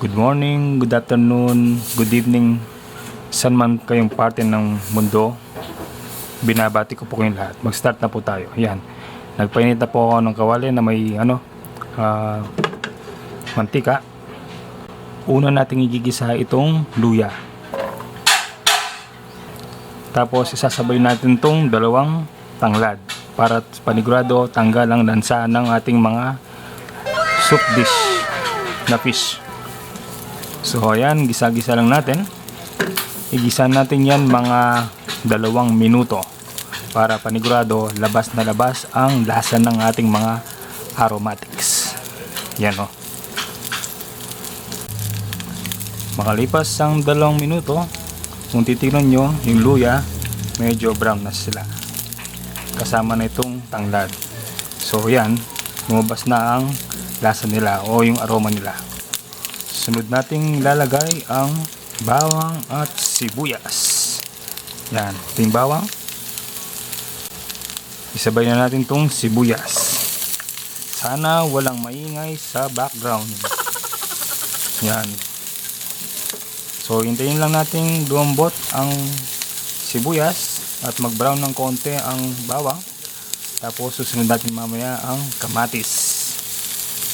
Good morning, good afternoon, good evening, saan man kayong parte ng mundo. Binabati ko po kayong lahat. Mag-start na po tayo. Yan. Nagpainit na po ako ng kawali na may mantika. Una nating igigisa itong luya. Tapos isasabay natin itong dalawang tanglad para panigurado tanggal ang lansa ng ating mga soup dish na fish. So ayan, gisa-gisa lang natin. Igisa natin yan mga 2 minuto para panigurado labas na labas ang lasa ng ating mga aromatics. Yan o. Makalipas ang 2 minuto, kung titignan nyo yung luya, medyo brown na sila. Kasama na itong tanglad. So yan, lumabas na ang lasa nila o yung aroma nila. Sunod nating lalagay ang bawang at sibuyas. Yan, ito yung bawang. Isabay na natin itong sibuyas. Sana walang maingay sa background. Yan. So, hintayin lang natin lumambot ang sibuyas at mag-brown ng konti ang bawang. Tapos, susunod natin mamaya ang kamatis.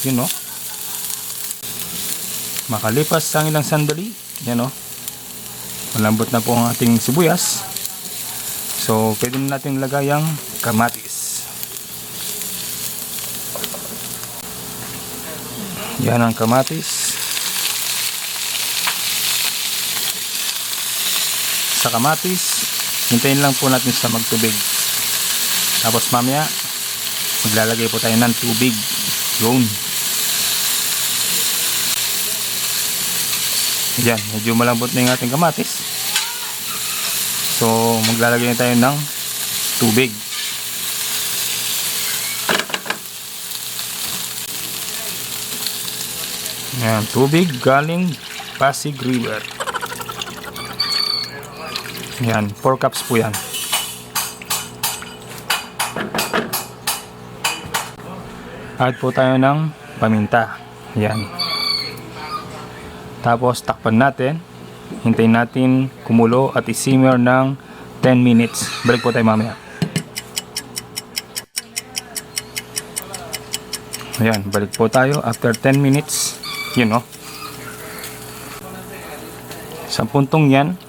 Yun, no? Makalipas ang ilang sandali, yan o, malambot na po ang ating sibuyas. So pwede na natin lagay ang kamatis. Yan ang kamatis. Sa kamatis, hintayin lang po natin sa magtubig. Tapos mamaya maglalagay po tayo ng tubig. Yun. Yan, medyo malambot na yung ating kamatis. So, maglalagay na tayo ng tubig. Yan, tubig galing Pasig River. Yan, 4 cups po yan. Add po tayo ng paminta. Yan. Tapos takpan natin, hintayin natin kumulo at i-simmer ng 10 minutes. Balik po tayo mamaya. Ayan, balik po tayo after 10 minutes. Yun o. Sa puntong yan,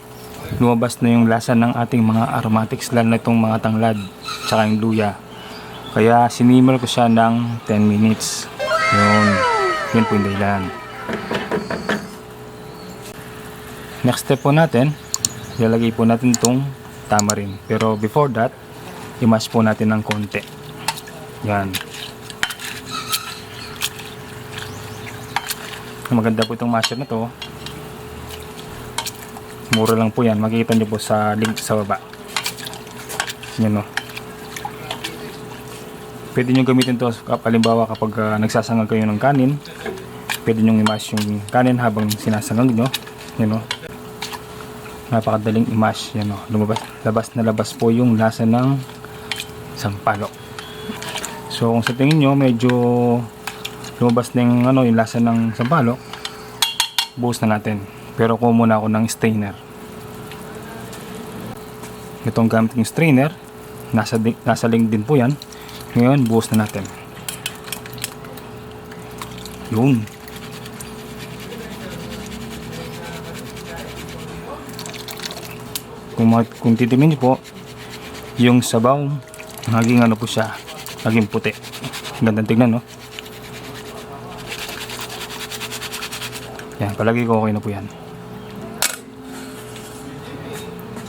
lumabas na yung lasa ng ating mga aromatics, lalo na itong mga tanglad tsaka yung luya. Kaya sinimmer ko siya ng 10 minutes. Yun po yung dahilan. Next step po natin, ilalagay po natin itong tamarind. Pero before that, i-mash po natin ng konti. Yan. Maganda po itong masher na to. Mura lang po yan. Makikita nyo po sa link sa baba. Yan o. Pwede nyo gamitin to halimbawa kapag nagsasangag kayo ng kanin. Pwede nyo i-mash yung kanin habang sinasangag nyo. Yan o. Napakadaling i-mash. Yan o. Labas na labas po yung lasa ng sampalok. So kung sa tingin nyo medyo lumabas na yung, yung lasa ng sampalok, buhos na natin. Pero kuha muna ako ng strainer. Itong gamit yung strainer, nasa link din po yan. Ngayon buhos na natin. Yun. Kung titingnan niyo po, yung sabaw naging po siya, naging puti. Gandang tignan, no? Yan, palagi ko okay na po yan.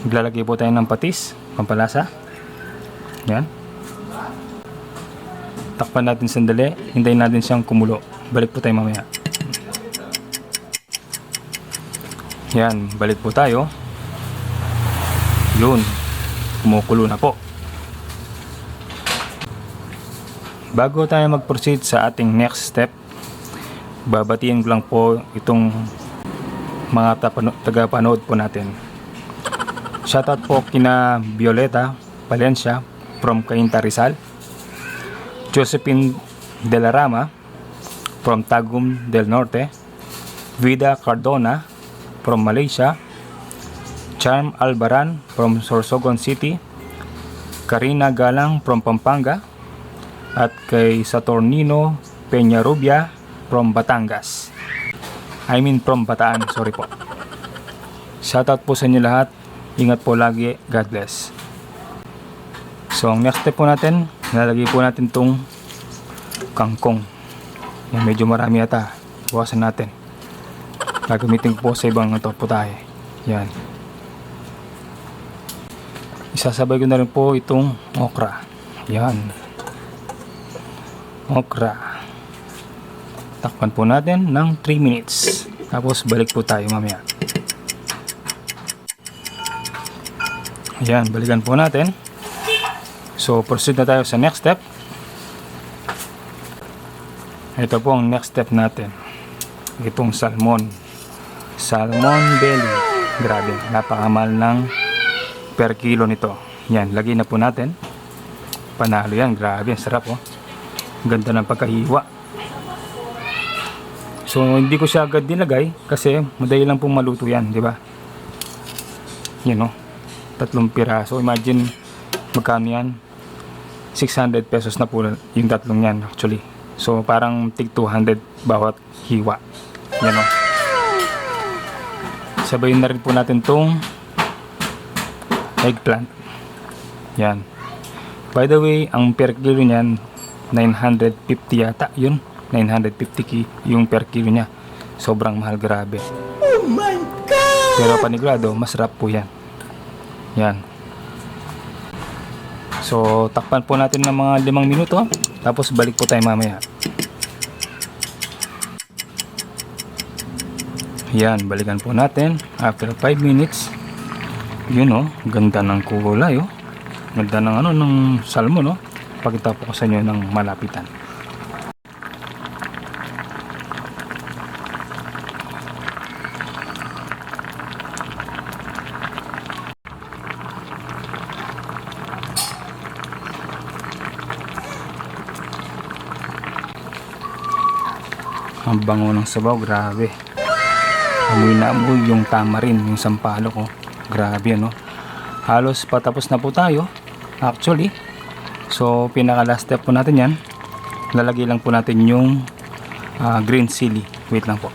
Maglalagay po tayo ng patis, pampalasa. Yan. Takpan natin sandali, hintayin natin siyang kumulo. Balik po tayo mamaya. Yan, balik po tayo. Yun, kumukulo na po. Bago tayo mag-proceed sa ating next step, babatiin ko lang po itong mga tagapanood po natin. Shoutout po kina Violeta Valencia from Cainta, Rizal, Josephine De La Rama from Tagum del Norte, Vida Cardona from Malaysia, Charm Albaran from Sorsogon City, Karina Galang from Pampanga, at kay Saturnino Peñarubia from Batangas. From Bataan, sorry po. Shoutout po sa inyo lahat. Ingat po lagi. God bless. So, ang next step po natin, nalagay po natin tong kangkong. Yan, medyo marami yata. Buwasan natin. Gagamitin ko po sa ibang putahe. Yan. Isasabay ko na rin po itong okra. Yan. Okra. Takpan po natin ng 3 minutes. Tapos balik po tayo mamaya. Ayan, balikan po natin. So, proceed na tayo sa next step. Ito po ang next step natin. Itong salmon. Salmon belly. Grabe, napakamahal ng per kilo nito. Yan, lagay na po natin. Panalo yan, grabe, sarap oh. Ganda ng pagkahiwa. So, hindi ko siya agad nilagay kasi madali lang pong maluto yan, di ba? Yan o. 3 piraso. Imagine magkano yan? 600 pesos na po yung 3 yan actually. So, parang tig 200 bawat hiwa. Yan o. Sabayin na rin po natin tong eggplant. Yan. By the way, ang per kilo niyan 950 yata yun. 950 yung per kilo niya. Sobrang mahal, grabe. Oh my God! Pero panigurado, masarap po yan. Yan. So, takpan po natin ng mga 5 minuto. Tapos balik po tayo mamaya. Yan, balikan po natin. After 5 minutes. Yun o, ganda ng kulay o. Ganda ng ng salmon o. Pakita po ko sa inyo ng malapitan. Ang bango ng sabaw, grabe. Amoy na amoy yung tamarin, yung sampalok oh. Grabe ano. Halos patapos na po tayo actually. So pinaka last step po natin yan. Lalagay lang po natin yung green chili. Wait lang po.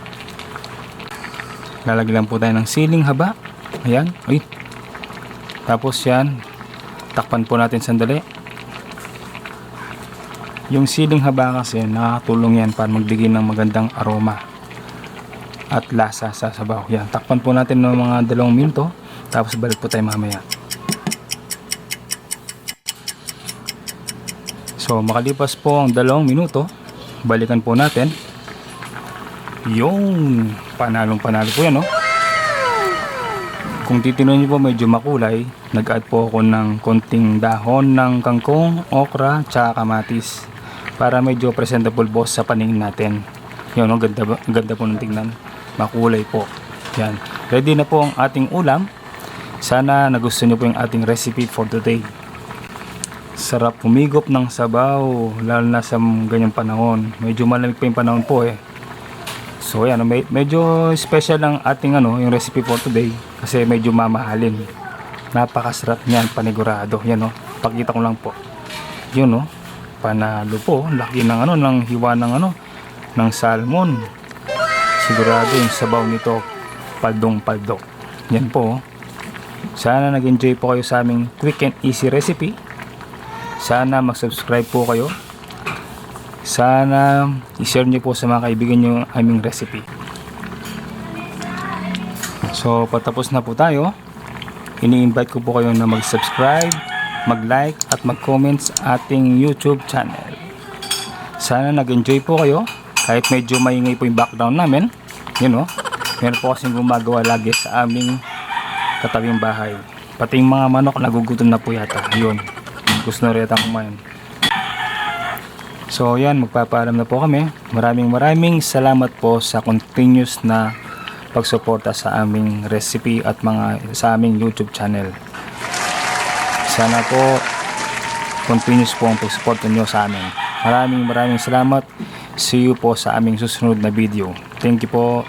Lalagay lang po tayo ng siling haba. Ayan. Uy. Tapos yan, takpan po natin sandali. Yung siling haba kasi nakatulong yan para magbigay ng magandang aroma at lasa sa sabaw. Yan, takpan po natin ng mga 2 minuto. Tapos balik po tayo mamaya. So makalipas po ang 2 minuto, balikan po natin. Yung panalo po yan no? Kung titinuin niyo po medyo makulay, nag-add po ako ng konting dahon ng kangkong, okra, tsaka kamatis para medyo presentable po sa paningin natin. Yun, no? Ganda po ng tingnan. Makulay po. Yan. Ready na po ang ating ulam. Sana nagustuhan niyo po yung ating recipe for today. Sarap humigop ng sabaw, lalo na sa ganyang panahon. Medyo malamig pa yung panahon po eh. So yan, medyo special ang ating yung recipe for today kasi medyo mamahalin. Napakasarap niyan, panigurado. Yan pakita ko lang po. Yun panalo po, laki ng ng hiwa ng salmon. Sigurado yung sabaw nito paldong-paldo. Yan po. Sana nag-enjoy po kayo sa aming quick and easy recipe. Sana mag-subscribe po kayo. Sana i-share niyo po sa mga kaibigan niyo ang aming recipe. So patapos na po tayo. Ini-invite ko po kayo na mag-subscribe, mag-like at mag-comment sa ating YouTube channel. Sana nag-enjoy po kayo kahit medyo maingay po yung background namin. Yun meron po kasing gumagawa lagi sa aming katabing bahay. Pati yung mga manok nagugutom na po yata. Yun, gusto na rin yata kumain. So yan, magpapaalam na po kami. Maraming salamat po sa continuous na pagsuporta sa aming recipe at sa aming YouTube channel. Sana po continuous po ang pagsuporta nyo sa amin. Maraming salamat. See you po sa aming susunod na video. Thank you po.